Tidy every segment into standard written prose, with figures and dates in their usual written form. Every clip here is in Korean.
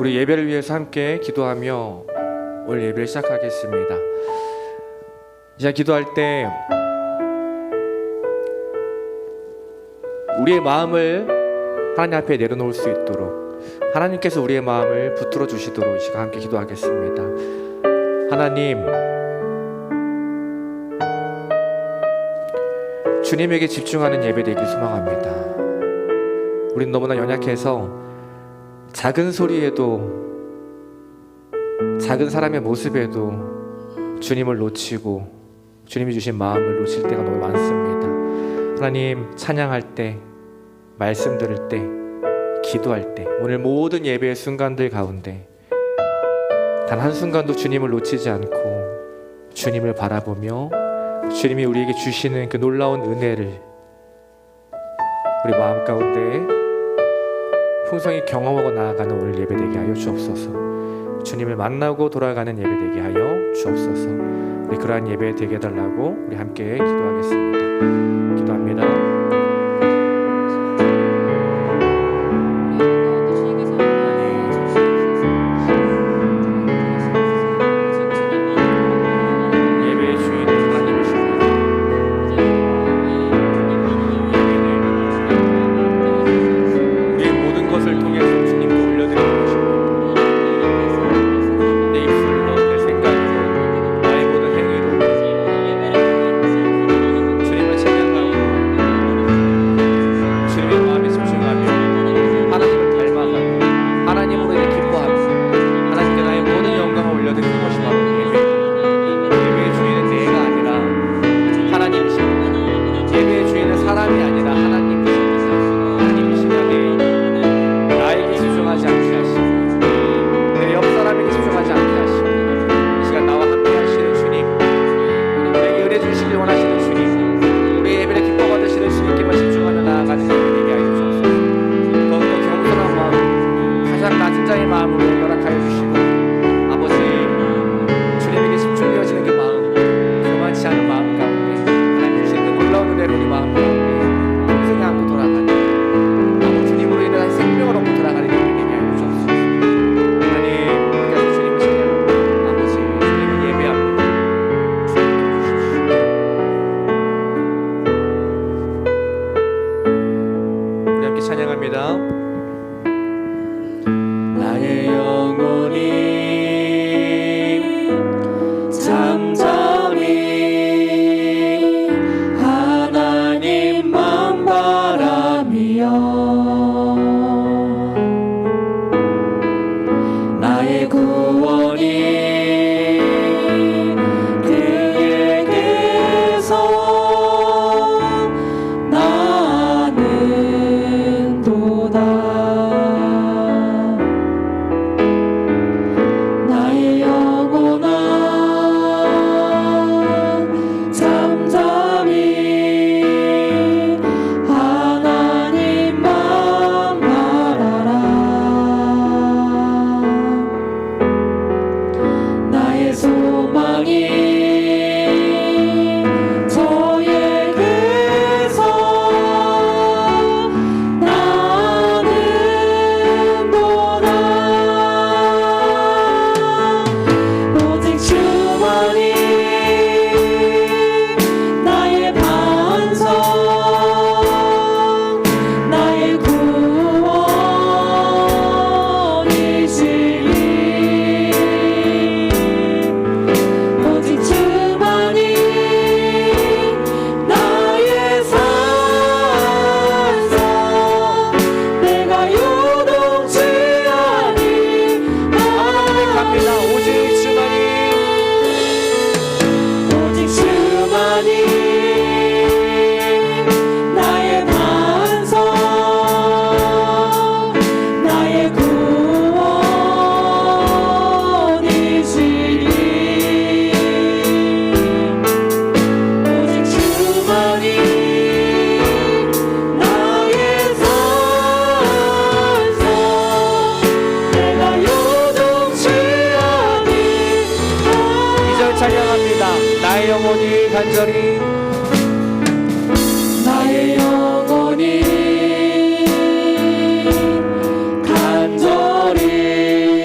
우리 예배를 위해서 함께 기도하며 오늘 예배를 시작하겠습니다. 이제 기도할 때 우리의 마음을 하나님 앞에 내려놓을 수 있도록 하나님께서 우리의 마음을 붙들어 주시도록 이 시간 함께 기도하겠습니다. 하나님, 주님에게 집중하는 예배 되길 소망합니다. 우린 너무나 연약해서 작은 소리에도, 작은 사람의 모습에도 주님을 놓치고 주님이 주신 마음을 놓칠 때가 너무 많습니다. 하나님, 찬양할 때, 말씀 들을 때, 기도할 때, 오늘 모든 예배의 순간들 가운데 단 한순간도 주님을 놓치지 않고 주님을 바라보며 주님이 우리에게 주시는 그 놀라운 은혜를 우리 마음 가운데 풍성히 경험하고 나아가는 오늘 예배 되게 하여 주옵소서. 주님을 만나고 돌아가는 예배 되게 하여 주옵소서. 우리 그러한 예배 되게 해달라고 우리 함께 기도하겠습니다. 기도합니다. 간절히 나의 영혼이 간절히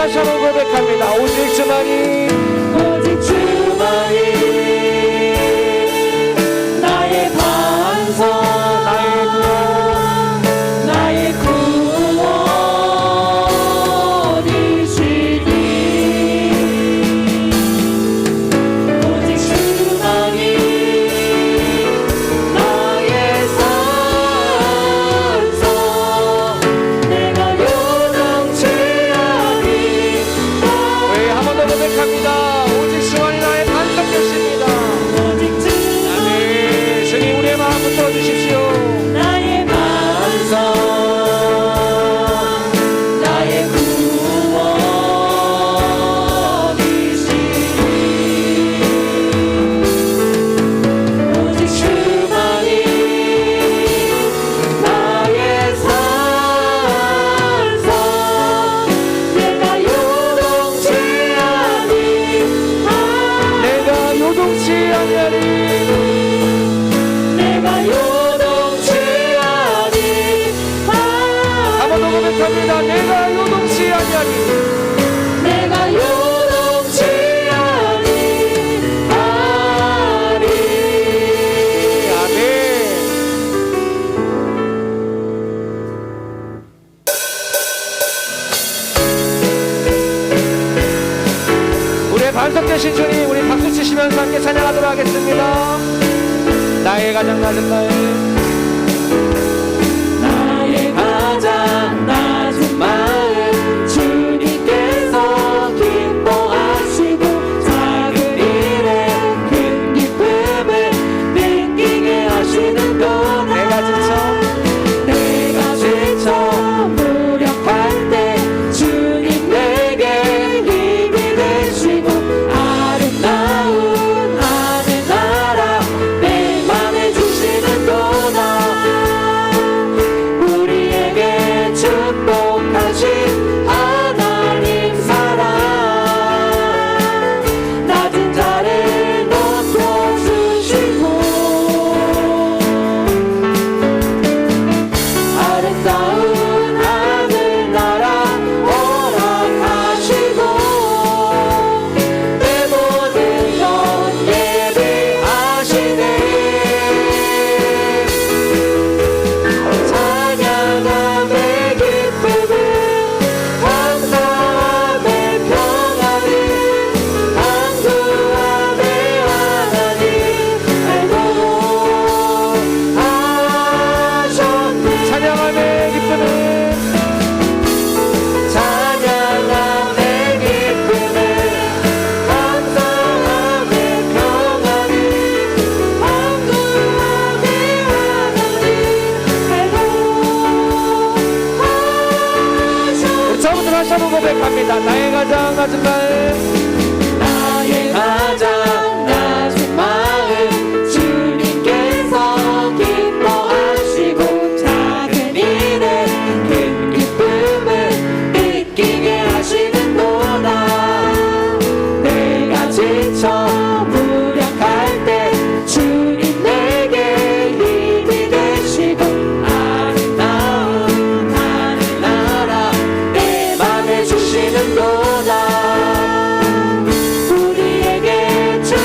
다시 한번 고백합니다. 오직 주만이, 오직 주만이 나의 반석, 나의 구원이시니. 오직 주만이 나의 산성, 내가 요동치 아니. 왜 한 번 더 고백합니다. 오직 주만이 나의 반석 되십니다. 오직 주만이 아멘. 주님 우리의 마음 붙들어 주십시오. 나의 반석, 나의 구원이시니. 오직 주만이 나의 산성, 내가 요동치 아니. 내가 요동치 아니하리. 내가 요동치 아니. 한 번 더 고백합니다. 내가 요동치 아니하리. 내가 요동치 아니. 아멘. 우리의 반석 되신 주님, 우리 박수 치시면서 함께 찬양하도록 하겠습니다. 나의 가장 낮은 날, 나의 가장 낮은 마음 주님께서 기뻐하시고 작은 일에 큰 기쁨을 느끼게 하시는도다. 내가 지쳐 무력할 때 주님 내게 힘이 되시고 아름다운 하늘나라 내 맘에 주시는도다. 우리에게 축복하신 하나님 사랑, 낮은 자를 높여주시고 아름다운 하늘나라 허락하시고 내 모든 것 예비하시네. 찬양함의 기쁨을 감사함의 평안을 강구함의 하나님 알도록 하셨네. 찬양함의 기쁨을, 찬양함의 기쁨을 감사함의 평안을 강구함의 하나님 알도록 하셨네. 우리 처음부터 다시 한번 고백합니다. 나의 가장 낮은 날, 나의 가장 낮은 마음 주님께서 기뻐하시고 작은 일에 큰 기쁨을 느끼게 하시는도다. 내가 지쳐 무력할 때 주님 내게 힘이 되시고 아름다운 하늘나라 내 맘에 주시는도다. 우리에게 주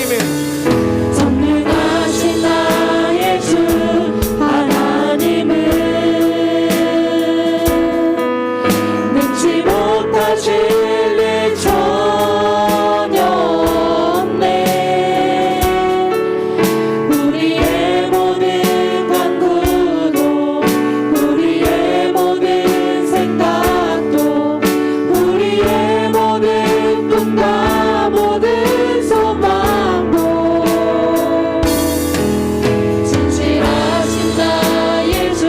하나님의 전능하신 나의 주 하나님은 능치 못하실 일 전혀 없네. 우리의 모든 간구도 우리의 모든 생각도 우리의 모든 꿈과 모든 소망도 진실하신 나의 주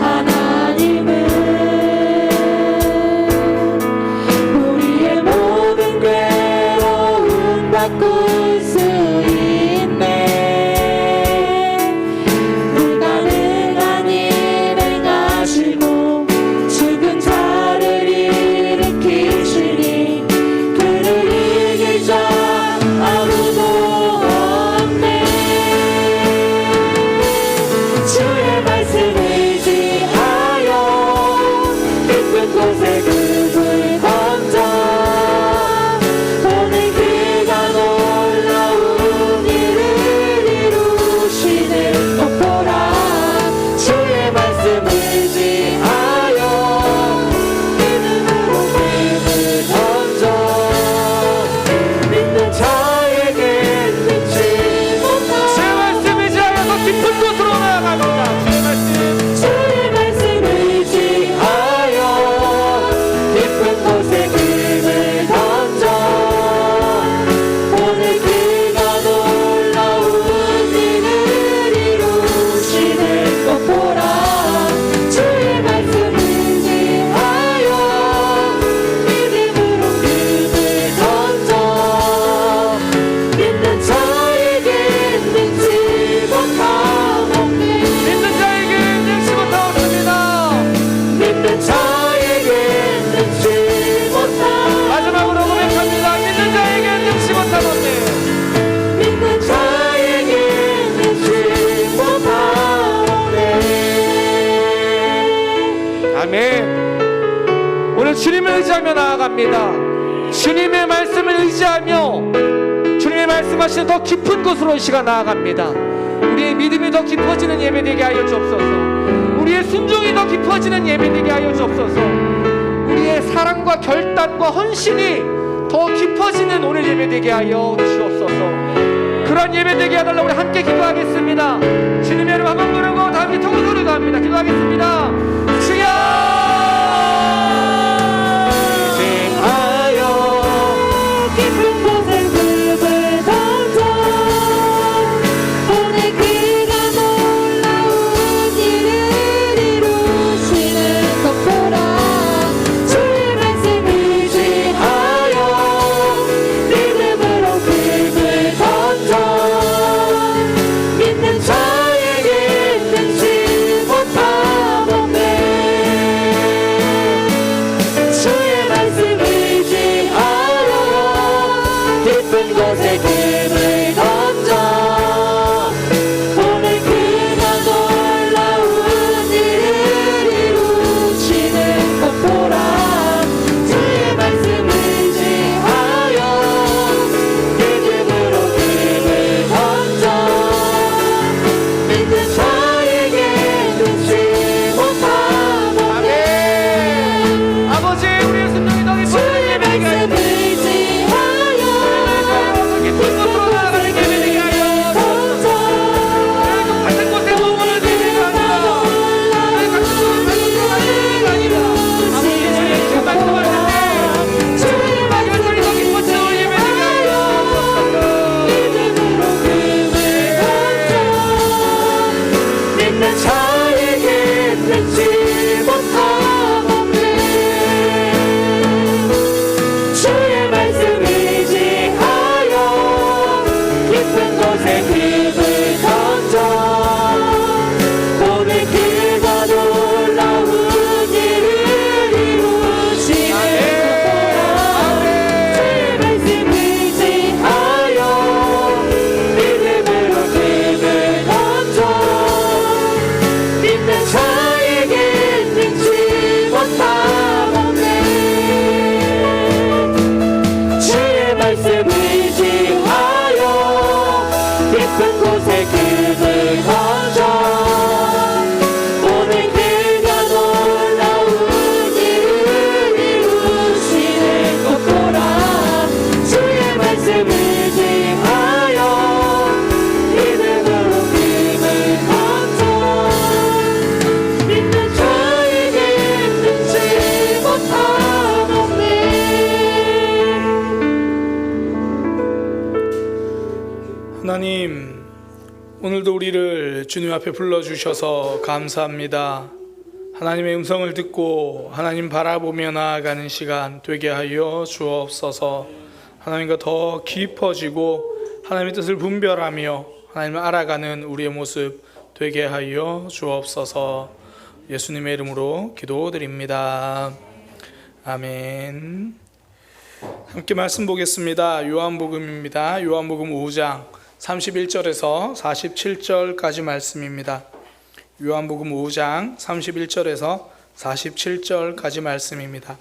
하나님은 우리의 모든 괴로움 바꿀 수 있네. 불가능한 일 행하시고 죽은 자를 일으키시니 그를 이길 자 아무도 없네. 주의 말씀 의지하여 깊은 곳에 그불 던져 오늘 그가 놀라운 일을 이루시는 것 보라. 주의 말씀 의지하여 믿음으로 그불 던져 믿는 자에게 능치 못한 주의 말씀 의지하여서 깊은 곳으로 나아갑니다. 주의 말씀 주의 말씀 의지하여 깊은 곳에 금을 던져 오늘 그가 놀라운 일을 이루시는 것 보라. 주의 말씀 의지하여 믿음으로 금을 던져 믿는 자에게 능치 못함 없네. 믿는 자에게 능치 못하옵니다. 믿는 자에게 능치 못함. 마지막으로 고백합니다. 믿는 자에게 능치 못하옵네. 믿는 자에게 능치 못하오네. 아멘. 오늘 주님을 의지하며 나아갑니다. 주님의 말씀을 의지하며 주님의 말씀하시는 더 깊은 곳으로 이 시간 나아갑니다. 우리의 믿음이 더 깊어지는 예배되게 하여 주옵소서. 우리의 순종이 더 깊어지는 예배되게 하여 주옵소서. 우리의 사랑과 결단과 헌신이 더 깊어지는 오늘 예배되게 하여 주옵소서. 그런 예배되게 하달라고 우리 함께 기도하겠습니다. 주님의 이름 한번 부르고 다 함께 통곡으로 기도합니다. 기도하겠습니다. 주여 하여 깊은 곳에 금을 던져 오늘 그가 놀라운 일을 이루시는 것 보라. 주의 말씀 의지하여 믿음으로 금을 던져 믿는 자에게 능치 못함 없네. 주의 말씀 의지하여 깊은 곳에 금을 던져 오늘 그가 놀라운 일을 이루시는 것 보라. 주의 말씀 의지하여 믿음으로 금을 던져 믿는 자에게 능치 못함 없네. 아버지 우리의 순종이 더 깊어지는 주의 예배되게 하여 말씀 의지하여 깊은 곳으로 나아가는 예배되게 하여 던져 같은 곳에 머무는 예배가 아니라 같은 곳에 가는 예배가 아니라 아버지 주의 지금 말씀하실 때 주의 열정이 더 깊어지는 오늘 예배되게 하여 믿음으로 금을 던져 믿는 자에게 능치 못함 없네. 주의 말씀 의지하여 깊은 곳에 금을 던져 오늘 그가 놀라운 일을 이루시는 것 보라. 주의 말씀 의지하여 믿음으로 금을 던져 믿는 자에게 능치 못함 없네. 주의 말씀 의지하여 깊은 곳에 금을 던져 오늘 그가 놀라운 일을 이루시네 것 보라 주의 말씀을 지하여 믿음으로 금을 던져 믿는 자에게 능치 못함없네. 하나님, 오늘도 우리를 주님 앞에 불러주셔서 감사합니다. 하나님의 음성을 듣고 하나님 바라보며 나아가는 시간 되게 하여 주옵소서. 하나님과 더 깊어지고 하나님의 뜻을 분별하며 하나님을 알아가는 우리의 모습 되게 하여 주옵소서. 예수님의 이름으로 기도드립니다. 아멘. 함께 말씀 보겠습니다. 요한복음입니다. 요한복음 5장 31절에서 47절까지 말씀입니다. 요한복음 5장 31절에서 47절까지 말씀입니다.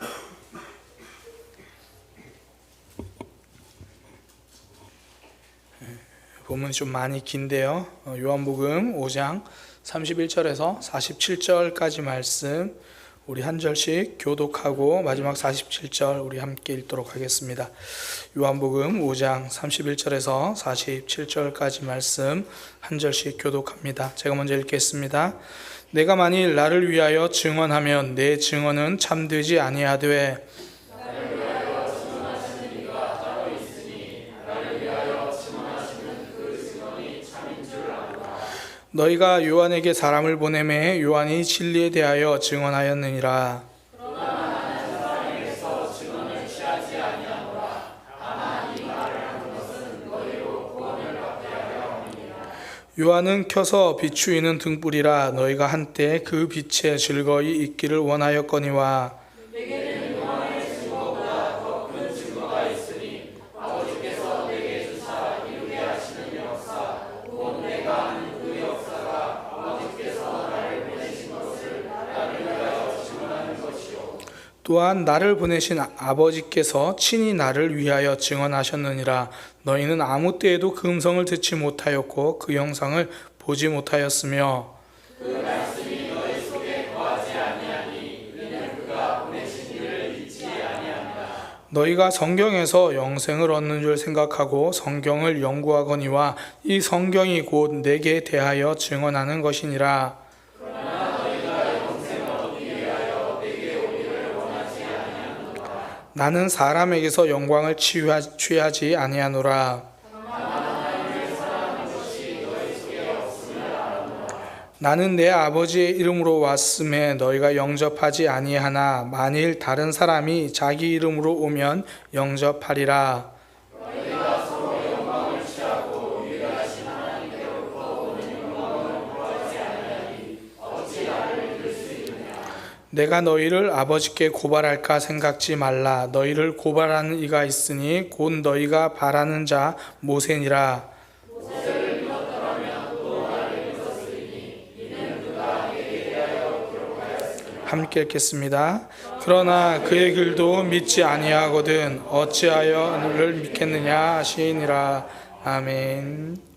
본문이 좀 많이 긴데요. 요한복음 5장 31절에서 47절까지 말씀 우리 한 절씩 교독하고 마지막 47절 우리 함께 읽도록 하겠습니다. 요한복음 5장 31절에서 47절까지 말씀 한 절씩 교독합니다. 제가 먼저 읽겠습니다. 내가 만일 나를 위하여 증언하면 내 증언은 참되지 아니하되 너희가 요한에게 사람을 보내매 요한이 진리에 대하여 증언하였느니라. 요한은 켜서 비추이는 등불이라 너희가 한때 그 빛에 즐거이 있기를 원하였거니와 또한 나를 보내신 아버지께서 친히 나를 위하여 증언하셨느니라. 너희는 아무 때에도 그 음성을 듣지 못하였고 그 영상을 보지 못하였으며 그 말씀이 너희 속에 거하지 아니하니 이는 그가 보내신 이를 믿지 아니하니라. 너희가 성경에서 영생을 얻는 줄 생각하고 성경을 연구하거니와 이 성경이 곧 내게 대하여 증언하는 것이니라. 나는 사람에게서 영광을 취하지 아니하노라. 나는 내 아버지의 이름으로 왔음에 너희가 영접하지 아니하나 만일 다른 사람이 자기 이름으로 오면 영접하리라. 내가 너희를 아버지께 고발할까 생각지 말라. 너희를 고발하는 이가 있으니 곧 너희가 바라는 자 모세니라. 함께 읽겠습니다. 그러나 그의 글도 믿지 아니하거든 어찌하여 너를 믿겠느냐 하시니라. 아멘.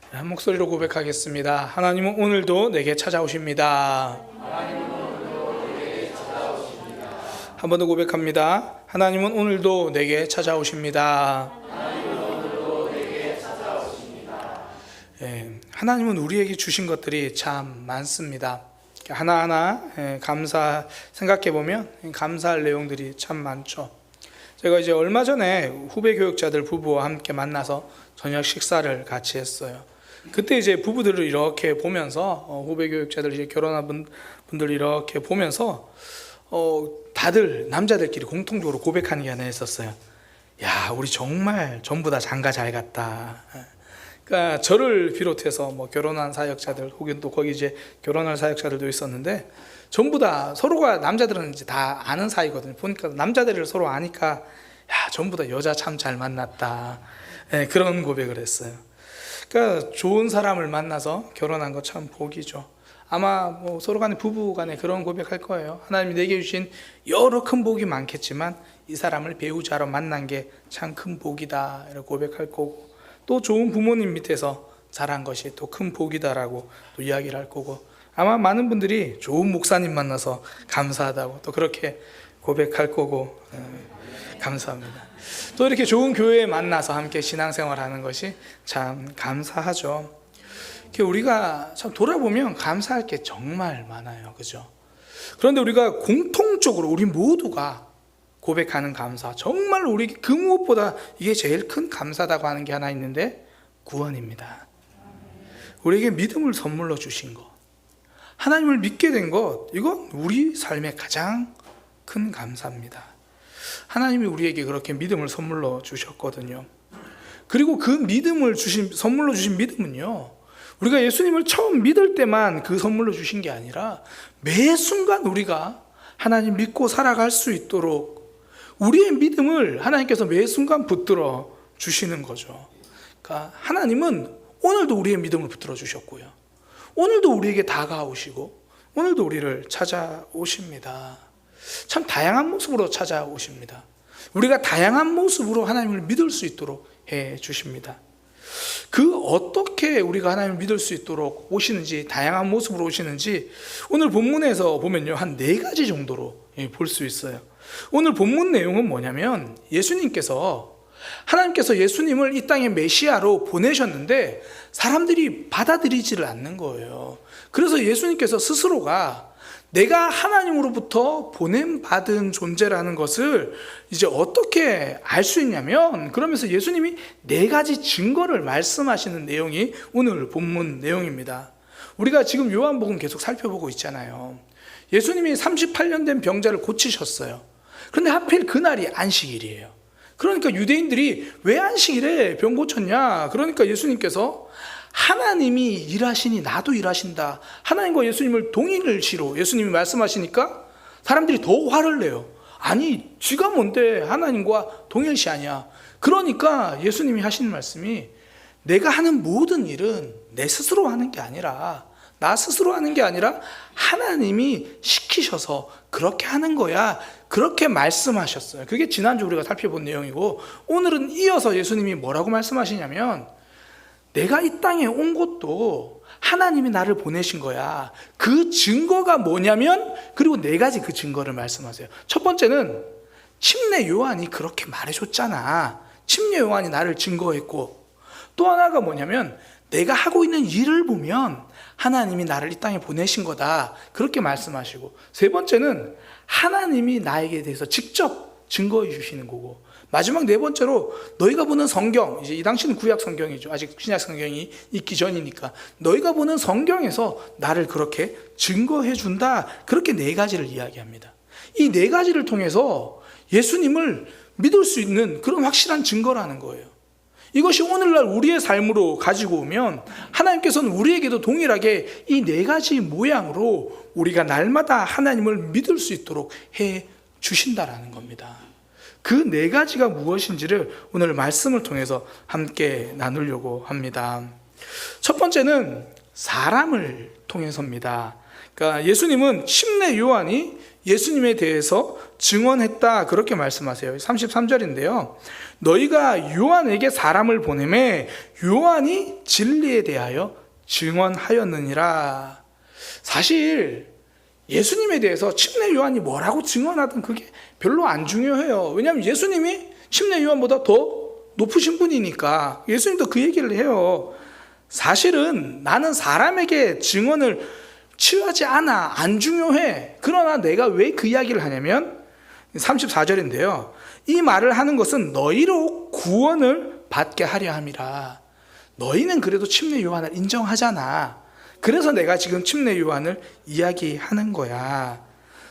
한 목소리로 고백하겠습니다. 하나님은 오늘도 내게 찾아오십니다. 한 번 더 고백합니다. 하나님은 오늘도 내게 찾아오십니다. 하나님은 우리에게 주신 것들이 참 많습니다. 하나하나 생각해 보면 감사할 내용들이 참 많죠. 제가 이제 얼마 전에 후배 교육자들 부부와 함께 만나서 저녁 식사를 같이 했어요. 그때 이제 부부들을 이렇게 보면서 후배 교육자들 이제 결혼한 분들 이렇게 보면서 다들 남자들끼리 공통적으로 고백하는 게 하나 있었어요. 야, 우리 정말 전부 다 장가 잘 갔다. 그러니까 저를 비롯해서 뭐 결혼한 사역자들 혹은 또 거기 이제 결혼할 사역자들도 있었는데 전부 다 서로가 남자들은 이제 다 아는 사이거든요. 보니까 남자들을 서로 아니까 야, 전부 다 여자 참 잘 만났다. 그런 고백을 했어요. 그러니까 좋은 사람을 만나서 결혼한 거 참 복이죠. 아마 뭐 서로 간에 부부 간에 그런 고백할 거예요. 하나님이 내게 주신 여러 큰 복이 많겠지만 이 사람을 배우자로 만난 게 참 큰 복이다 이렇게 고백할 거고 또 좋은 부모님 밑에서 자란 것이 또 큰 복이다라고 또 이야기를 할 거고, 아마 많은 분들이 좋은 목사님 만나서 감사하다고 또 그렇게 고백할 거고, 감사합니다. 또 이렇게 좋은 교회에 만나서 함께 신앙생활하는 것이 참 감사하죠. 우리가 참 돌아보면 감사할 게 정말 많아요, 그죠? 그런데 우리가 공통적으로 우리 모두가 고백하는 감사, 정말 우리 그 무엇보다 이게 제일 큰 감사다고 하는 게 하나 있는데 구원입니다. 우리에게 믿음을 선물로 주신 것, 하나님을 믿게 된 것, 이건 우리 삶의 가장 큰 감사입니다. 하나님이 우리에게 그렇게 믿음을 선물로 주셨거든요. 그리고 그 믿음을 선물로 주신 믿음은요, 우리가 예수님을 처음 믿을 때만 그 선물로 주신 게 아니라 매 순간 우리가 하나님 믿고 살아갈 수 있도록 우리의 믿음을 하나님께서 매 순간 붙들어 주시는 거죠. 그러니까 하나님은 오늘도 우리의 믿음을 붙들어 주셨고요, 오늘도 우리에게 다가오시고 오늘도 우리를 찾아오십니다. 참 다양한 모습으로 찾아오십니다. 우리가 다양한 모습으로 하나님을 믿을 수 있도록 해 주십니다. 그 어떻게 우리가 하나님을 믿을 수 있도록 오시는지, 다양한 모습으로 오시는지 오늘 본문에서 보면요, 한 4가지 정도로 볼 수 있어요. 오늘 본문 내용은 뭐냐면, 하나님께서 예수님을 이 땅에 메시아로 보내셨는데 사람들이 받아들이지를 않는 거예요. 그래서 예수님께서 스스로가 내가 하나님으로부터 보냄받은 존재라는 것을 이제 어떻게 알 수 있냐면, 그러면서 예수님이 4가지 증거를 말씀하시는 내용이 오늘 본문 내용입니다. 우리가 지금 요한복음 계속 살펴보고 있잖아요. 예수님이 38년 된 병자를 고치셨어요. 그런데 하필 그날이 안식일이에요. 그러니까 유대인들이 왜 안식일에 병 고쳤냐? 그러니까 예수님께서 하나님이 일하시니 나도 일하신다, 하나님과 예수님을 동일시로 예수님이 말씀하시니까 사람들이 더 화를 내요. 아니, 쥐가 뭔데 하나님과 동일시하냐? 그러니까 예수님이 하시는 말씀이, 내가 하는 모든 일은 내 스스로 하는 게 아니라, 나 스스로 하는 게 아니라 하나님이 시키셔서 그렇게 하는 거야, 그렇게 말씀하셨어요. 그게 지난주 우리가 살펴본 내용이고, 오늘은 이어서 예수님이 뭐라고 말씀하시냐면, 내가 이 땅에 온 것도 하나님이 나를 보내신 거야. 그 증거가 뭐냐면, 그리고 4가지 그 증거를 말씀하세요. 첫 번째는 침례 요한이 그렇게 말해줬잖아. 침례 요한이 나를 증거했고, 또 하나가 뭐냐면 내가 하고 있는 일을 보면 하나님이 나를 이 땅에 보내신 거다, 그렇게 말씀하시고, 세 번째는 하나님이 나에게 대해서 직접 증거해 주시는 거고, 마지막 4번째로 너희가 보는 성경, 이제 이 당시는 구약 성경이죠. 아직 신약 성경이 있기 전이니까 너희가 보는 성경에서 나를 그렇게 증거해 준다, 그렇게 4가지를 이야기합니다. 이 4가지를 통해서 예수님을 믿을 수 있는 그런 확실한 증거라는 거예요. 이것이 오늘날 우리의 삶으로 가지고 오면 하나님께서는 우리에게도 동일하게 이 4가지 모양으로 우리가 날마다 하나님을 믿을 수 있도록 해 주신다라는 겁니다. 그 4가지가 무엇인지를 오늘 말씀을 통해서 함께 나누려고 합니다. 첫 번째는 사람을 통해서입니다. 그러니까 예수님은 침례 요한이 예수님에 대해서 증언했다, 그렇게 말씀하세요. 33절인데요. 너희가 요한에게 사람을 보내매 요한이 진리에 대하여 증언하였느니라. 사실 예수님에 대해서 침례 요한이 뭐라고 증언하든 그게 별로 안 중요해요. 왜냐하면 예수님이 침례 요한보다 더 높으신 분이니까 예수님도 그 얘기를 해요. 사실은 나는 사람에게 증언을 취하지 않아, 안 중요해. 그러나 내가 왜 그 이야기를 하냐면 34절인데요. 이 말을 하는 것은 너희로 구원을 받게 하려 함이라. 너희는 그래도 침례 요한을 인정하잖아. 그래서 내가 지금 침례 요한을 이야기하는 거야.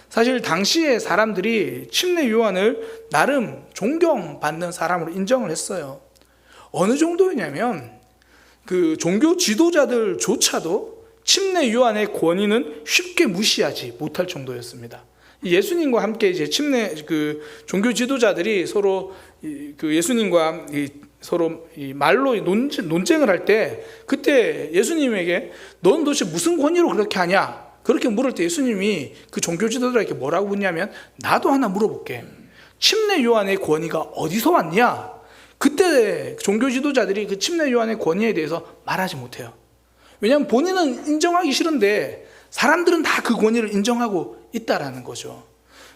사실 당시에 사람들이 침례 요한을 나름 존경받는 사람으로 인정을 했어요. 어느 정도였냐면 그 종교 지도자들조차도 침례 요한의 권위는 쉽게 무시하지 못할 정도였습니다. 예수님과 함께 이제 그 종교 지도자들이 서로 그 예수님과 서로 말로 논쟁을 할 때, 그때 예수님에게 넌 도대체 무슨 권위로 그렇게 하냐? 그렇게 물을 때 예수님이 그 종교 지도자들에게 뭐라고 묻냐면, 나도 하나 물어볼게. 침례 요한의 권위가 어디서 왔냐? 그때 종교 지도자들이 그 침례 요한의 권위에 대해서 말하지 못해요. 왜냐하면 본인은 인정하기 싫은데 사람들은 다 그 권위를 인정하고 있다라는 거죠.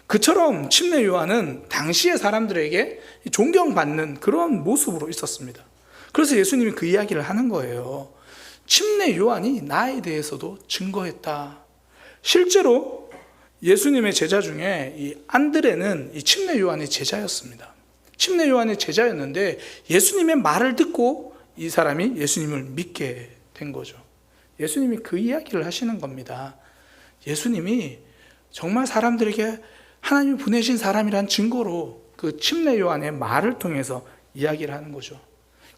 그처럼 침례 요한은 당시의 사람들에게 존경받는 그런 모습으로 있었습니다. 그래서 예수님이 그 이야기를 하는 거예요. 침례 요한이 나에 대해서도 증거했다. 실제로 예수님의 제자 중에 이 안드레는 이 침례 요한의 제자였습니다. 침례 요한의 제자였는데 예수님의 말을 듣고 이 사람이 예수님을 믿게 된 거죠. 예수님이 그 이야기를 하시는 겁니다. 예수님이 정말 사람들에게 하나님이 보내신 사람이란 증거로 그 침례 요한의 말을 통해서 이야기를 하는 거죠.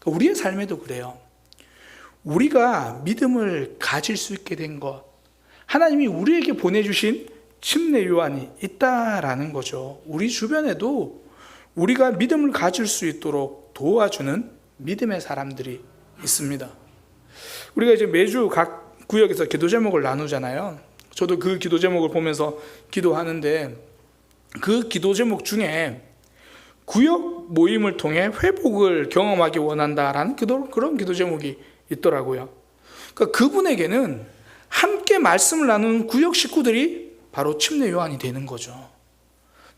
그러니까 우리의 삶에도 그래요. 우리가 믿음을 가질 수 있게 된 것, 하나님이 우리에게 보내주신 침례 요한이 있다라는 거죠. 우리 주변에도 우리가 믿음을 가질 수 있도록 도와주는 믿음의 사람들이 있습니다. 우리가 이제 매주 각 구역에서 기도 제목을 나누잖아요. 저도 그 기도 제목을 보면서 기도하는데 그 기도 제목 중에 구역 모임을 통해 회복을 경험하기 원한다라는 그런 기도 제목이 있더라고요. 그러니까 그분에게는 함께 말씀을 나누는 구역 식구들이 바로 침례 요한이 되는 거죠.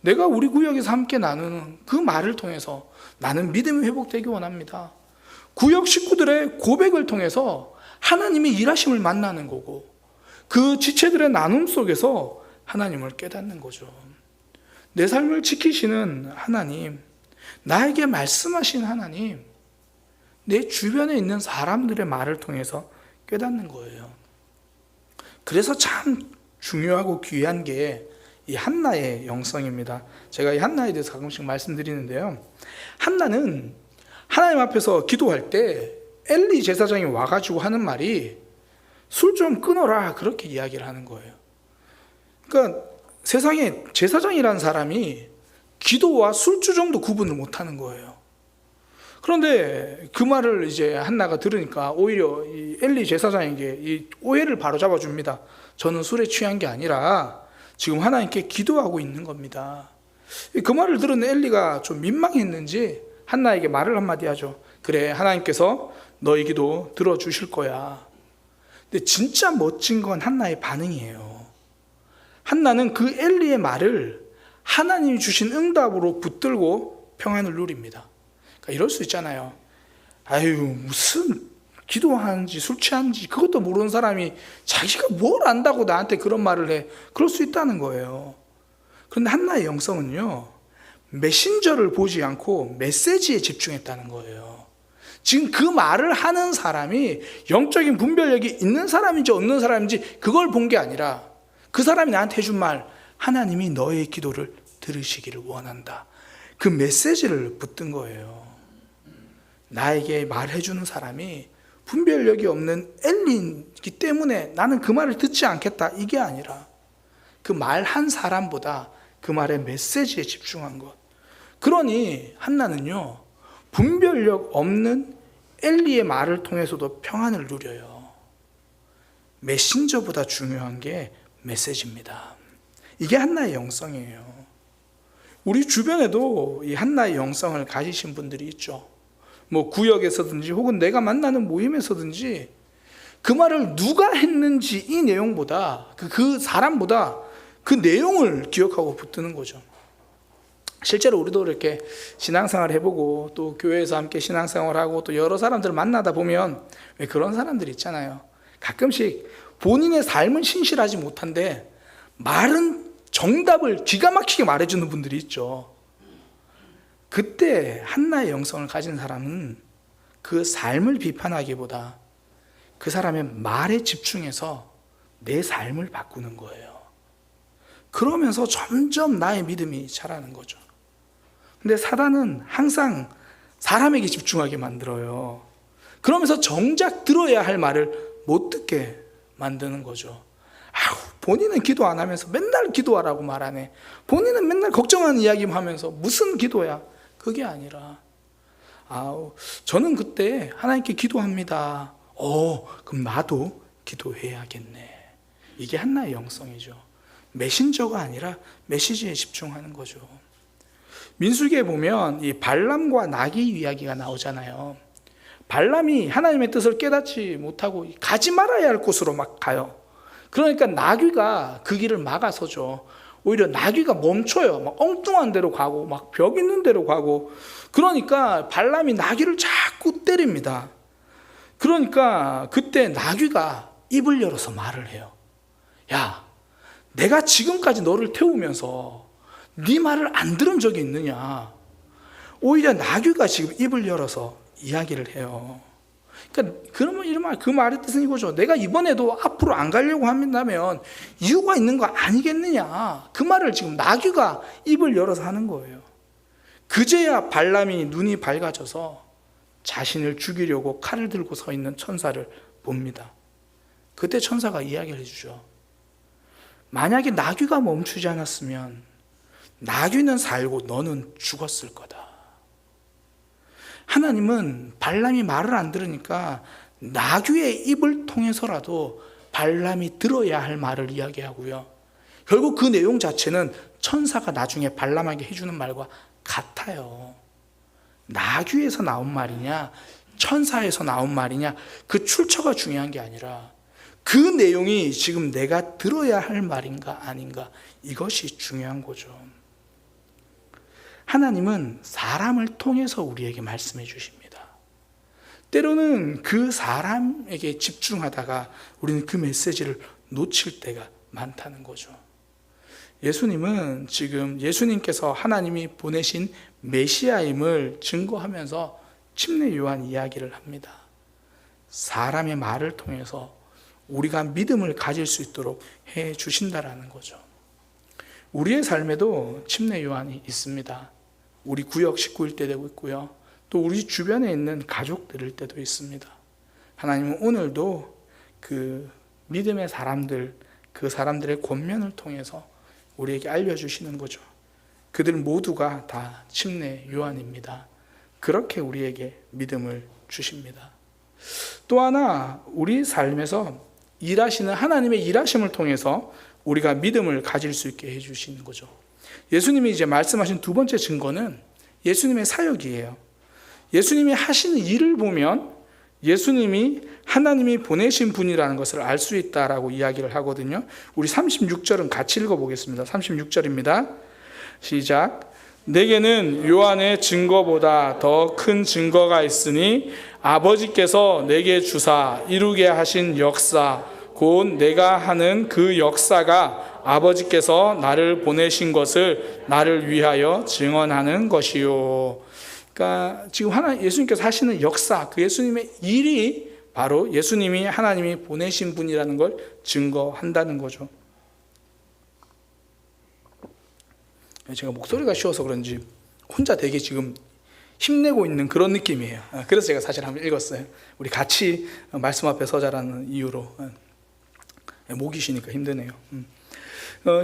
내가 우리 구역에서 함께 나누는 그 말을 통해서 나는 믿음이 회복되기 원합니다. 구역 식구들의 고백을 통해서 하나님의 일하심을 만나는 거고 그 지체들의 나눔 속에서 하나님을 깨닫는 거죠. 내 삶을 지키시는 하나님, 나에게 말씀하신 하나님, 내 주변에 있는 사람들의 말을 통해서 깨닫는 거예요. 그래서 참 중요하고 귀한 게 이 한나의 영성입니다. 제가 이 한나에 대해서 가끔씩 말씀드리는데요. 한나는 하나님 앞에서 기도할 때 엘리 제사장이 와가지고 하는 말이 술 좀 끊어라 그렇게 이야기를 하는 거예요. 그러니까 세상에 제사장이라는 사람이 기도와 술주 정도 구분을 못하는 거예요. 그런데 그 말을 이제 한나가 들으니까 오히려 이 엘리 제사장에게 이 오해를 바로잡아 줍니다. 저는 술에 취한 게 아니라 지금 하나님께 기도하고 있는 겁니다. 그 말을 들은 엘리가 좀 민망했는지 한나에게 말을 한마디 하죠. 그래, 하나님께서 너희 기도 들어주실 거야. 근데 진짜 멋진 건 한나의 반응이에요. 한나는 그 엘리의 말을 하나님이 주신 응답으로 붙들고 평안을 누립니다. 그러니까 이럴 수 있잖아요. 아유, 무슨 기도하는지 술 취하는지 그것도 모르는 사람이 자기가 뭘 안다고 나한테 그런 말을 해. 그럴 수 있다는 거예요. 그런데 한나의 영성은요, 메신저를 보지 않고 메시지에 집중했다는 거예요. 지금 그 말을 하는 사람이 영적인 분별력이 있는 사람인지 없는 사람인지 그걸 본 게 아니라 그 사람이 나한테 해준 말, 하나님이 너의 기도를 들으시기를 원한다. 그 메시지를 붙든 거예요. 나에게 말해주는 사람이 분별력이 없는 엘리이기 때문에 나는 그 말을 듣지 않겠다, 이게 아니라 그 말 한 사람보다 그 말의 메시지에 집중한 것. 그러니 한나는요, 분별력 없는 엘리의 말을 통해서도 평안을 누려요. 메신저보다 중요한 게 메시지입니다. 이게 한나의 영성이에요. 우리 주변에도 이 한나의 영성을 가지신 분들이 있죠. 뭐 구역에서든지 혹은 내가 만나는 모임에서든지 그 말을 누가 했는지 이 내용보다 그 사람보다 그 내용을 기억하고 붙드는 거죠. 실제로 우리도 이렇게 신앙생활 해보고 또 교회에서 함께 신앙생활하고 또 여러 사람들을 만나다 보면 왜 그런 사람들 있잖아요. 가끔씩 본인의 삶은 신실하지 못한데 말은 정답을 기가 막히게 말해주는 분들이 있죠. 그때 한나의 영성을 가진 사람은 그 삶을 비판하기보다 그 사람의 말에 집중해서 내 삶을 바꾸는 거예요. 그러면서 점점 나의 믿음이 자라는 거죠. 근데 사단은 항상 사람에게 집중하게 만들어요. 그러면서 정작 들어야 할 말을 못 듣게 만드는 거죠. 본인은 기도 안 하면서 맨날 기도하라고 말하네. 본인은 맨날 걱정하는 이야기만 하면서 무슨 기도야? 그게 아니라 저는 그때 하나님께 기도합니다. 그럼 나도 기도해야겠네. 이게 한나의 영성이죠. 메신저가 아니라 메시지에 집중하는 거죠. 민수기에 보면 이 발람과 나귀 이야기가 나오잖아요. 발람이 하나님의 뜻을 깨닫지 못하고 가지 말아야 할 곳으로 막 가요. 그러니까 나귀가 그 길을 막아서죠. 오히려 나귀가 멈춰요. 막 엉뚱한 데로 가고 막 벽 있는 데로 가고. 그러니까 발람이 나귀를 자꾸 때립니다. 그러니까 그때 나귀가 입을 열어서 말을 해요. 야, 내가 지금까지 너를 태우면서 네 말을 안 들은 적이 있느냐. 오히려 나귀가 지금 입을 열어서 이야기를 해요. 그러니까 그러면 이런 말, 그 말의 뜻은 이거죠. 내가 이번에도 앞으로 안 가려고 한다면 이유가 있는 거 아니겠느냐. 그 말을 지금 나귀가 입을 열어서 하는 거예요. 그제야 발람이 눈이 밝아져서 자신을 죽이려고 칼을 들고 서 있는 천사를 봅니다. 그때 천사가 이야기를 해주죠. 만약에 나귀가 멈추지 않았으면 나귀는 살고 너는 죽었을 거다. 하나님은 발람이 말을 안 들으니까 나귀의 입을 통해서라도 발람이 들어야 할 말을 이야기하고요. 결국 그 내용 자체는 천사가 나중에 발람에게 해주는 말과 같아요. 나귀에서 나온 말이냐 천사에서 나온 말이냐 그 출처가 중요한 게 아니라 그 내용이 지금 내가 들어야 할 말인가 아닌가 이것이 중요한 거죠. 하나님은 사람을 통해서 우리에게 말씀해 주십니다. 때로는 그 사람에게 집중하다가 우리는 그 메시지를 놓칠 때가 많다는 거죠. 예수님은 지금 예수님께서 하나님이 보내신 메시아임을 증거하면서 침례 요한 이야기를 합니다. 사람의 말을 통해서 우리가 믿음을 가질 수 있도록 해 주신다라는 거죠. 우리의 삶에도 침례 요한이 있습니다. 우리 구역 식구일 때도 있고요. 또 우리 주변에 있는 가족들일 때도 있습니다. 하나님은 오늘도 그 믿음의 사람들, 그 사람들의 권면을 통해서 우리에게 알려주시는 거죠. 그들 모두가 다 침례 요한입니다. 그렇게 우리에게 믿음을 주십니다. 또 하나 우리 삶에서 일하시는 하나님의 일하심을 통해서 우리가 믿음을 가질 수 있게 해주시는 거죠. 예수님이 이제 말씀하신 두 번째 증거는 예수님의 사역이에요. 예수님이 하시는 일을 보면 예수님이 하나님이 보내신 분이라는 것을 알 수 있다라고 이야기를 하거든요. 우리 36절은 같이 읽어보겠습니다. 36절입니다. 시작. 내게는 요한의 증거보다 더 큰 증거가 있으니 아버지께서 내게 주사 이루게 하신 역사 곧 내가 하는 그 역사가 아버지께서 나를 보내신 것을 나를 위하여 증언하는 것이요. 그러니까 지금 예수님께서 하시는 역사, 그 예수님의 일이 바로 예수님이 하나님이 보내신 분이라는 걸 증거한다는 거죠. 제가 목소리가 쉬워서 그런지 혼자 되게 지금 힘내고 있는 그런 느낌이에요. 그래서 제가 사실 한번 읽었어요. 우리 같이 말씀 앞에 서자라는 이유로. 목이 쉬니까 힘드네요.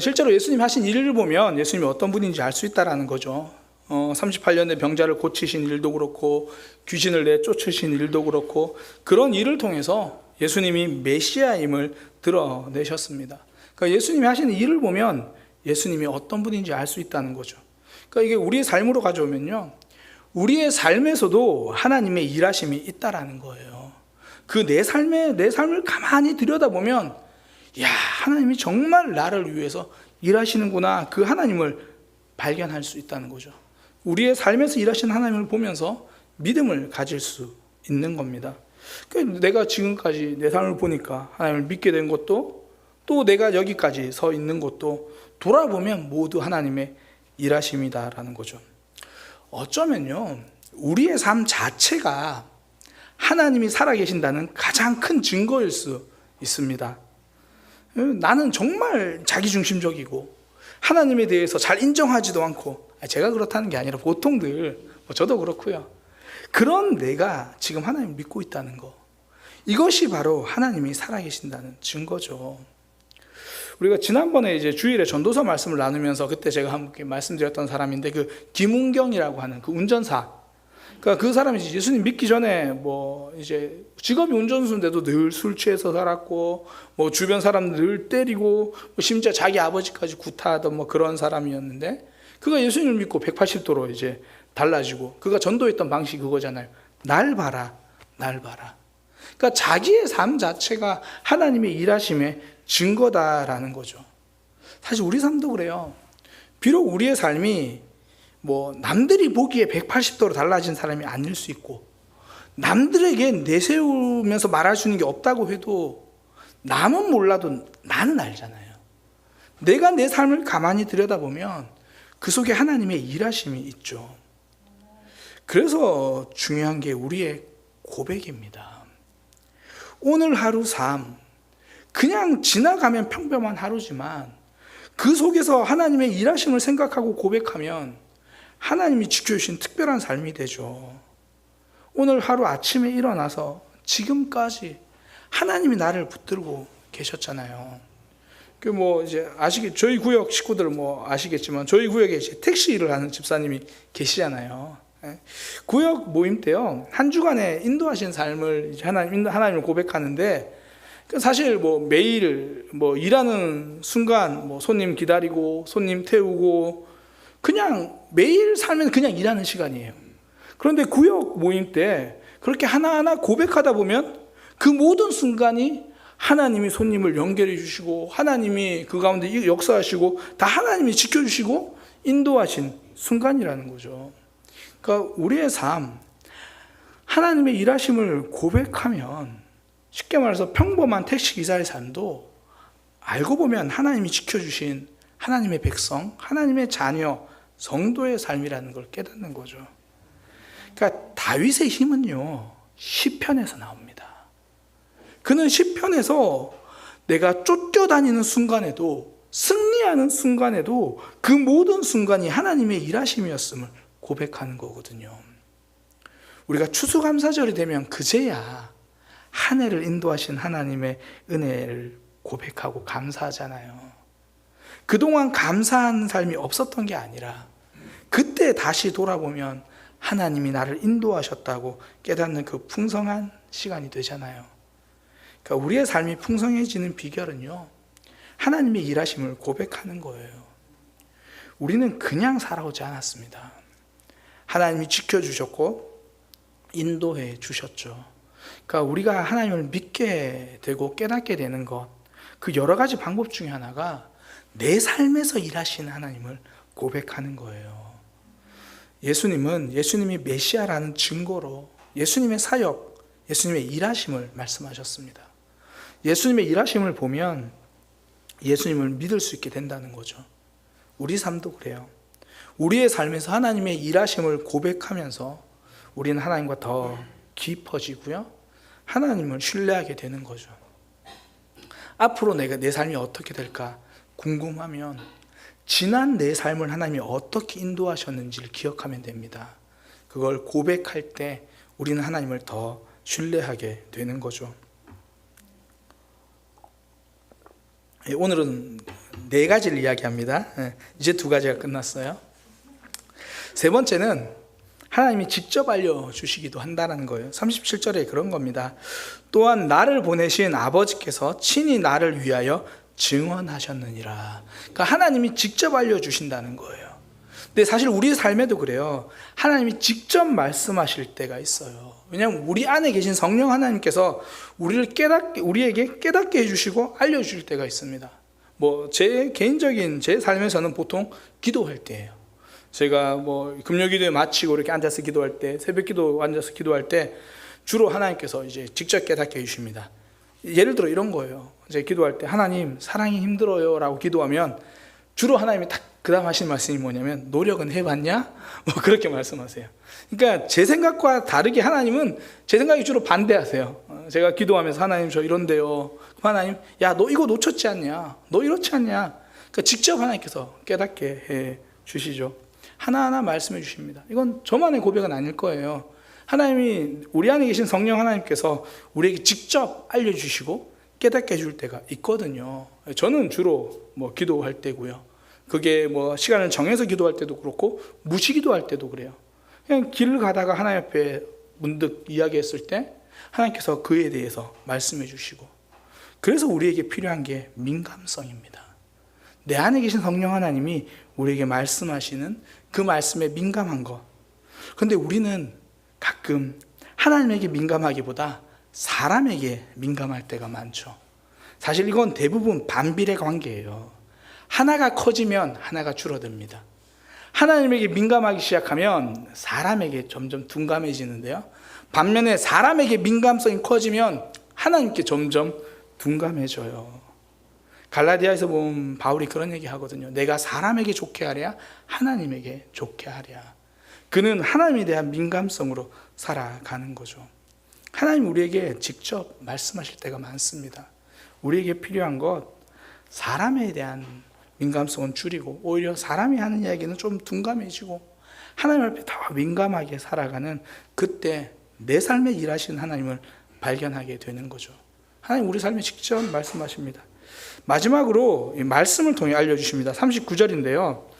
실제로 예수님 하신 일을 보면 예수님이 어떤 분인지 알 수 있다는 거죠. 38년의 병자를 고치신 일도 그렇고 귀신을 내쫓으신 일도 그렇고 그런 일을 통해서 예수님이 메시아임을 드러내셨습니다. 그러니까 예수님이 하시는 일을 보면 예수님이 어떤 분인지 알 수 있다는 거죠. 그러니까 이게 우리의 삶으로 가져오면요, 우리의 삶에서도 하나님의 일하심이 있다라는 거예요. 그 내 삶을 가만히 들여다보면, 야, 하나님이 정말 나를 위해서 일하시는구나. 그 하나님을 발견할 수 있다는 거죠. 우리의 삶에서 일하시는 하나님을 보면서 믿음을 가질 수 있는 겁니다. 그러니까 내가 지금까지 내 삶을 보니까 하나님을 믿게 된 것도, 또 내가 여기까지 서 있는 것도 돌아보면 모두 하나님의 일하심이다라는 거죠. 어쩌면요, 우리의 삶 자체가 하나님이 살아계신다는 가장 큰 증거일 수 있습니다. 나는 정말 자기중심적이고 하나님에 대해서 잘 인정하지도 않고, 제가 그렇다는 게 아니라 보통들, 저도 그렇고요. 그런 내가 지금 하나님을 믿고 있다는 거, 이것이 바로 하나님이 살아계신다는 증거죠. 우리가 지난번에 이제 주일에 전도서 말씀을 나누면서 그때 제가 함께 말씀드렸던 사람인데, 그 김은경이라고 하는 그 운전사, 그러니까 그 사람이 예수님 믿기 전에 뭐 이제 직업이 운전수인데도 늘 술 취해서 살았고, 뭐 주변 사람 늘 때리고, 심지어 자기 아버지까지 구타하던 뭐 그런 사람이었는데, 그가 예수님을 믿고 180도로 이제 달라지고, 그가 전도했던 방식이 그거잖아요. 날 봐라, 날 봐라. 그러니까 자기의 삶 자체가 하나님의 일하심의 증거다라는 거죠. 사실 우리 삶도 그래요. 비록 우리의 삶이 뭐 남들이 보기에 180도로 달라진 사람이 아닐 수 있고, 남들에게 내세우면서 말할 수 있는 게 없다고 해도 남은 몰라도 나는 알잖아요. 내가 내 삶을 가만히 들여다보면 그 속에 하나님의 일하심이 있죠. 그래서 중요한 게 우리의 고백입니다. 오늘 하루 삶, 그냥 지나가면 평범한 하루지만 그 속에서 하나님의 일하심을 생각하고 고백하면 하나님이 지켜주신 특별한 삶이 되죠. 오늘 하루 아침에 일어나서 지금까지 하나님이 나를 붙들고 계셨잖아요. 그 뭐 이제 저희 구역 식구들 뭐 아시겠지만 저희 구역에 이제 택시 일을 하는 집사님이 계시잖아요. 구역 모임 때요, 한 주간에 인도하신 삶을 이제 하나님을 고백하는데, 사실 뭐 매일 뭐 일하는 순간 뭐 손님 기다리고 손님 태우고 그냥 매일 살면 그냥 일하는 시간이에요. 그런데 구역 모임 때 그렇게 하나하나 고백하다 보면 그 모든 순간이 하나님이 손님을 연결해 주시고, 하나님이 그 가운데 역사하시고, 다 하나님이 지켜주시고 인도하신 순간이라는 거죠. 그러니까 우리의 삶, 하나님의 일하심을 고백하면, 쉽게 말해서 평범한 택시기사의 삶도 알고 보면 하나님이 지켜주신 하나님의 백성, 하나님의 자녀, 성도의 삶이라는 걸 깨닫는 거죠. 그러니까 다윗의 힘은요, 시편에서 나옵니다. 그는 시편에서 내가 쫓겨다니는 순간에도, 승리하는 순간에도 그 모든 순간이 하나님의 일하심이었음을 고백하는 거거든요. 우리가 추수감사절이 되면 그제야 한 해를 인도하신 하나님의 은혜를 고백하고 감사하잖아요. 그동안 감사한 삶이 없었던 게 아니라 그때 다시 돌아보면 하나님이 나를 인도하셨다고 깨닫는 그 풍성한 시간이 되잖아요. 그러니까 우리의 삶이 풍성해지는 비결은요, 하나님의 일하심을 고백하는 거예요. 우리는 그냥 살아오지 않았습니다. 하나님이 지켜주셨고 인도해 주셨죠. 그러니까 우리가 하나님을 믿게 되고 깨닫게 되는 것, 그 여러 가지 방법 중에 하나가 내 삶에서 일하시는 하나님을 고백하는 거예요. 예수님은 예수님이 메시아라는 증거로 예수님의 사역, 예수님의 일하심을 말씀하셨습니다. 예수님의 일하심을 보면 예수님을 믿을 수 있게 된다는 거죠. 우리 삶도 그래요. 우리의 삶에서 하나님의 일하심을 고백하면서 우리는 하나님과 더 깊어지고요, 하나님을 신뢰하게 되는 거죠. 앞으로 내 삶이 어떻게 될까 궁금하면 지난 내 삶을 하나님이 어떻게 인도하셨는지를 기억하면 됩니다. 그걸 고백할 때 우리는 하나님을 더 신뢰하게 되는 거죠. 오늘은 4가지를 이야기합니다. 이제 2가지가 끝났어요. 세 번째는 하나님이 직접 알려주시기도 한다는 거예요. 37절에 그런 겁니다. 또한 나를 보내신 아버지께서 친히 나를 위하여 증언하셨느니라. 그러니까 하나님이 직접 알려주신다는 거예요. 근데 사실 우리 삶에도 그래요. 하나님이 직접 말씀하실 때가 있어요. 왜냐하면 우리 안에 계신 성령 하나님께서 우리에게 깨닫게 해주시고 알려주실 때가 있습니다. 뭐 제 개인적인 제 삶에서는 보통 기도할 때예요. 제가 뭐 금요기도에 마치고 이렇게 앉아서 기도할 때, 새벽기도 앉아서 기도할 때 주로 하나님께서 이제 직접 깨닫게 해주십니다. 예를 들어 이런 거예요. 이제 기도할 때 하나님 사랑이 힘들어요 라고 기도하면 주로 하나님이 딱 그 다음 하시는 말씀이 뭐냐면 노력은 해봤냐? 뭐 그렇게 말씀하세요. 그러니까 제 생각과 다르게 하나님은 제 생각이 주로 반대하세요. 제가 기도하면서 하나님 저 이런데요. 하나님 야 너 이거 놓쳤지 않냐? 너 이렇지 않냐? 그러니까 직접 하나님께서 깨닫게 해 주시죠. 하나하나 말씀해 주십니다. 이건 저만의 고백은 아닐 거예요. 하나님이 우리 안에 계신 성령 하나님께서 우리에게 직접 알려주시고 깨닫게 해줄 때가 있거든요. 저는 주로 뭐 기도할 때고요. 그게 뭐 시간을 정해서 기도할 때도 그렇고 무시 기도할 때도 그래요. 그냥 길을 가다가 하나님 앞에 문득 이야기했을 때 하나님께서 그에 대해서 말씀해 주시고, 그래서 우리에게 필요한 게 민감성입니다. 내 안에 계신 성령 하나님이 우리에게 말씀하시는 그 말씀에 민감한 것. 그런데 우리는 가끔 하나님에게 민감하기보다 사람에게 민감할 때가 많죠. 사실 이건 대부분 반비례 관계예요. 하나가 커지면 하나가 줄어듭니다. 하나님에게 민감하기 시작하면 사람에게 점점 둔감해지는데요. 반면에 사람에게 민감성이 커지면 하나님께 점점 둔감해져요. 갈라디아에서 보면 바울이 그런 얘기 하거든요. 내가 사람에게 좋게 하랴 하나님에게 좋게 하랴. 그는 하나님에 대한 민감성으로 살아가는 거죠. 하나님 우리에게 직접 말씀하실 때가 많습니다. 우리에게 필요한 것, 사람에 대한 민감성은 줄이고 오히려 사람이 하는 이야기는 좀 둔감해지고 하나님 앞에 더 민감하게 살아가는, 그때 내 삶에 일하시는 하나님을 발견하게 되는 거죠. 하나님 우리 삶에 직접 말씀하십니다. 마지막으로 이 말씀을 통해 알려주십니다. 39절인데요.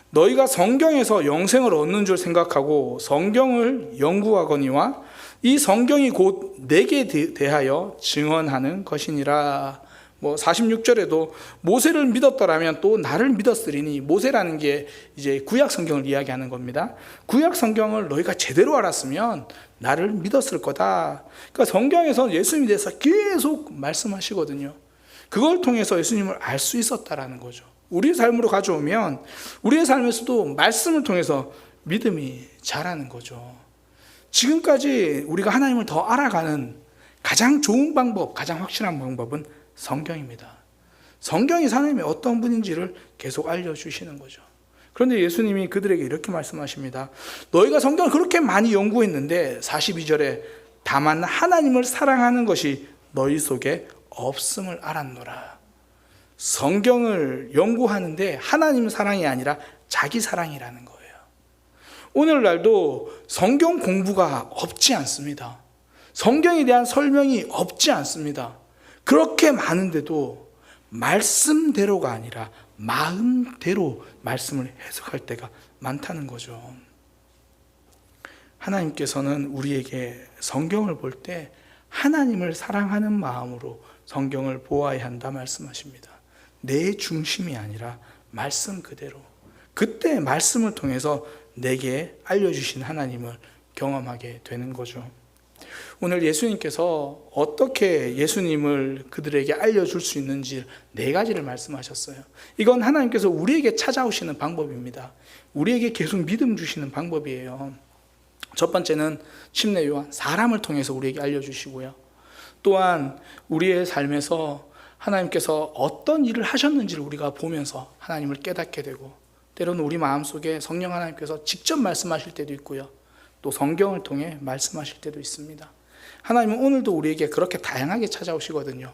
너희가 성경에서 영생을 얻는 줄 생각하고 성경을 연구하거니와 이 성경이 곧 내게 대하여 증언하는 것이니라. 46절에도 모세를 믿었더라면 또 나를 믿었으리니, 모세라는 게 이제 구약 성경을 이야기하는 겁니다. 구약 성경을 너희가 제대로 알았으면 나를 믿었을 거다. 그러니까 성경에서 예수님에 대해서 계속 말씀하시거든요. 그걸 통해서 예수님을 알 수 있었다라는 거죠. 우리의 삶으로 가져오면 우리의 삶에서도 말씀을 통해서 믿음이 자라는 거죠. 지금까지 우리가 하나님을 더 알아가는 가장 좋은 방법, 가장 확실한 방법은 성경입니다. 성경이 하나님이 어떤 분인지를 계속 알려주시는 거죠. 그런데 예수님이 그들에게 이렇게 말씀하십니다. 너희가 성경을 그렇게 많이 연구했는데 42절에 다만 하나님을 사랑하는 것이 너희 속에 없음을 알았노라. 성경을 연구하는데 하나님 사랑이 아니라 자기 사랑이라는 거예요. 오늘날도 성경 공부가 없지 않습니다. 성경에 대한 설명이 없지 않습니다. 그렇게 많은데도 말씀대로가 아니라 마음대로 말씀을 해석할 때가 많다는 거죠. 하나님께서는 우리에게 성경을 볼 때 하나님을 사랑하는 마음으로 성경을 보아야 한다 말씀하십니다. 내 중심이 아니라 말씀 그대로. 그때 말씀을 통해서 내게 알려주신 하나님을 경험하게 되는 거죠. 오늘 예수님께서 어떻게 예수님을 그들에게 알려줄 수 있는지 4가지를 말씀하셨어요. 이건 하나님께서 우리에게 찾아오시는 방법입니다. 우리에게 계속 믿음 주시는 방법이에요. 첫 번째는 침례 요한, 사람을 통해서 우리에게 알려주시고요. 또한 우리의 삶에서 하나님께서 어떤 일을 하셨는지를 우리가 보면서 하나님을 깨닫게 되고, 때로는 우리 마음속에 성령 하나님께서 직접 말씀하실 때도 있고요. 또 성경을 통해 말씀하실 때도 있습니다. 하나님은 오늘도 우리에게 그렇게 다양하게 찾아오시거든요.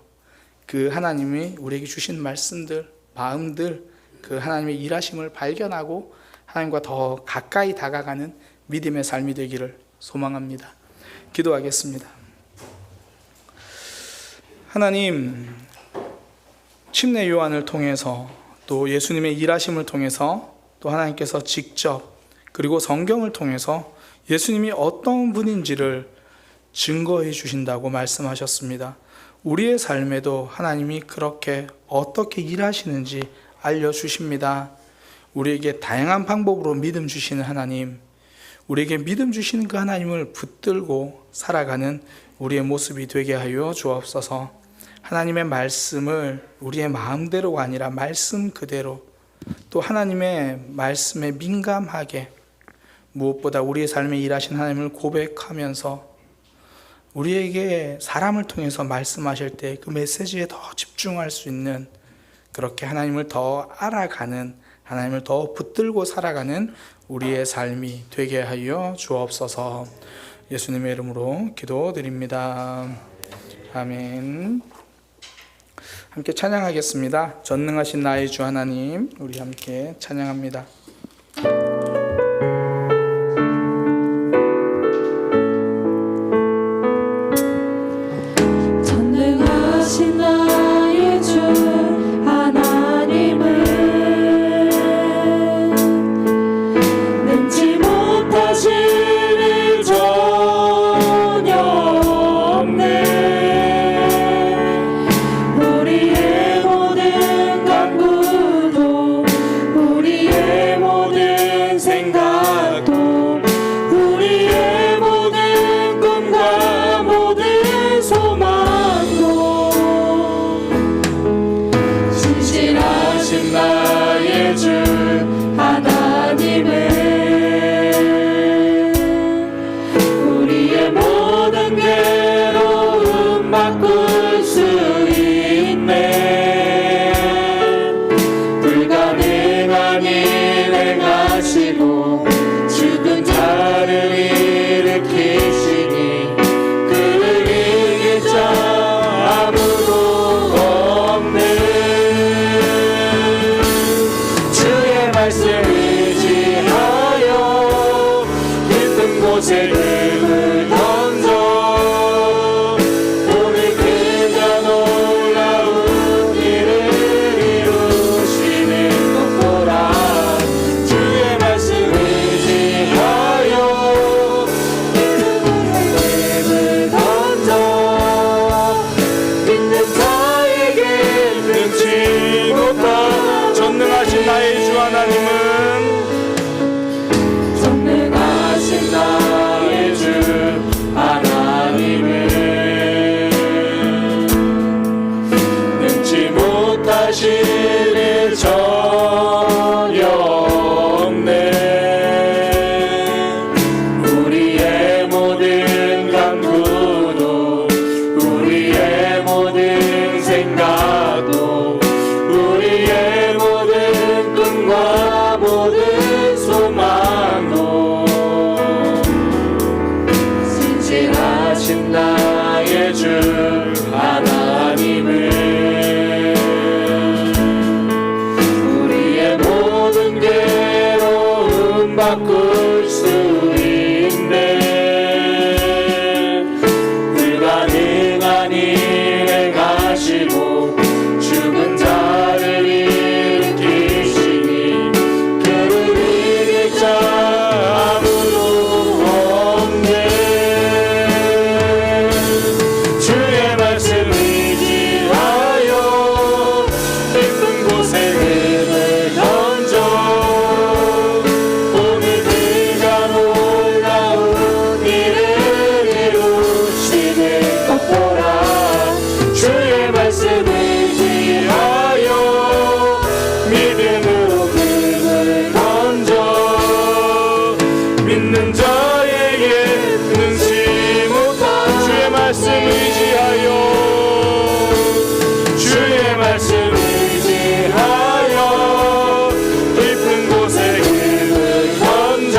그 하나님이 우리에게 주신 말씀들, 마음들, 그 하나님의 일하심을 발견하고 하나님과 더 가까이 다가가는 믿음의 삶이 되기를 소망합니다. 기도하겠습니다. 하나님, 침례 요한을 통해서 또 예수님의 일하심을 통해서 또 하나님께서 직접 그리고 성경을 통해서 예수님이 어떤 분인지를 증거해 주신다고 말씀하셨습니다. 우리의 삶에도 하나님이 그렇게 어떻게 일하시는지 알려주십니다. 우리에게 다양한 방법으로 믿음 주시는 하나님, 우리에게 믿음 주시는 그 하나님을 붙들고 살아가는 우리의 모습이 되게 하여 주옵소서. 하나님의 말씀을 우리의 마음대로가 아니라 말씀 그대로, 또 하나님의 말씀에 민감하게, 무엇보다 우리의 삶에 일하신 하나님을 고백하면서 우리에게 사람을 통해서 말씀하실 때 그 메시지에 더 집중할 수 있는, 그렇게 하나님을 더 알아가는, 하나님을 더 붙들고 살아가는 우리의 삶이 되게 하여 주옵소서. 예수님의 이름으로 기도드립니다. 아멘. 함께 찬양하겠습니다. 전능하신 나의 주 하나님, 우리 함께 찬양합니다. 전능하신 나의 주 하나님은 능치 못하실 일 전혀 없네. 우리의 모든 간구도 우리의 많이 행하시고 죽은 자를 일으키시니 그를 이길 자 아무도 없네. 주의 말씀 의지하여 깊은 곳에 힘을 던져 오늘 그가 놀라운 일을 이루시는 것 보라. 주의 말씀 의지하여 믿음으로 금을 던져 믿는 자에게 능치 못한 주의 말씀 의지하여 주의 말씀 의지하여 깊은 곳에 금을 던져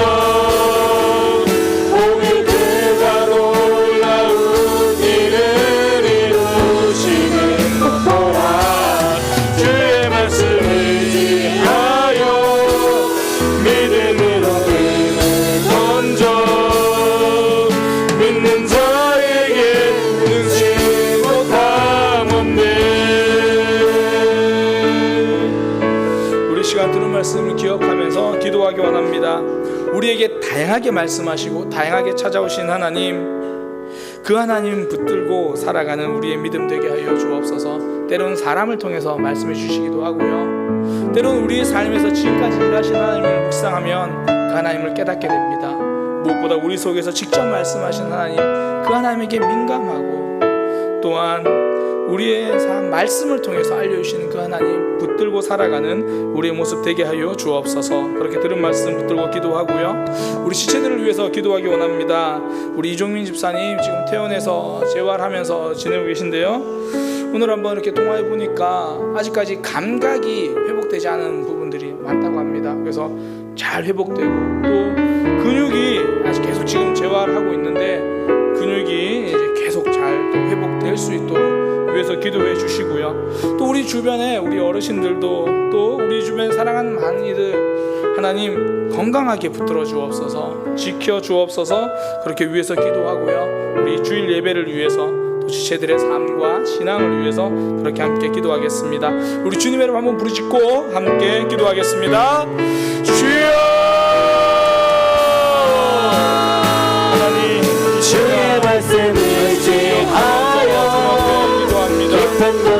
오늘 그가 놀라운 일을 이루시는 것 보라. 주의 말씀 의지하여 믿음으로 금을 던져 믿는 자에게 능치 못함 없네. 우리 시간 들은 말씀을 기억하면서 기도하기 원합니다. 우리에게 다양하게 말씀하시고 다양하게 찾아오신 하나님, 그 하나님 붙들고 살아가는 우리의 믿음 되게 하여 주옵소서. 때로는 사람을 통해서 말씀해 주시기도 하고요, 때로는 우리의 삶에서 지금까지 일하신 하나님을 묵상하면 그 하나님을 깨닫게 됩니다. 무엇보다 우리 속에서 직접 말씀하신 하나님, 그 하나님에게 민감하고 또한 우리의 삶 말씀을 통해서 알려주시는 그 하나님 붙들고 살아가는 우리의 모습 되게 하여 주옵소서. 그렇게 들은 말씀 붙들고 기도하고요, 우리 지체들을 위해서 기도하기 원합니다. 우리 이종민 집사님 지금 퇴원해서 재활하면서 지내고 계신데요, 오늘 한번 이렇게 통화해 보니까 아직까지 감각이 회복되지 않은 부분들이 많다고 합니다. 그래서 잘 회복되고 또 근육이 아직 계속 지금 재활하고 있는데 근육이 이제 계속 잘 또 회복될 수 있도록 위해서 기도해 주시고요, 또 우리 주변에 우리 어르신들도 또 우리 주변 사랑하는 많은 이들 하나님 건강하게 붙들어 주옵소서, 지켜 주옵소서. 그렇게 위해서 기도하고요, 우리 주일 예배를 위해서 또 지체들의 삶과 신앙을 위해서 그렇게 함께 기도하겠습니다. 우리 주님의 이름 한번 부르짖고 함께 기도하겠습니다. 주여, 하나님 주의 말씀 의지하여 기도합니다. 깊은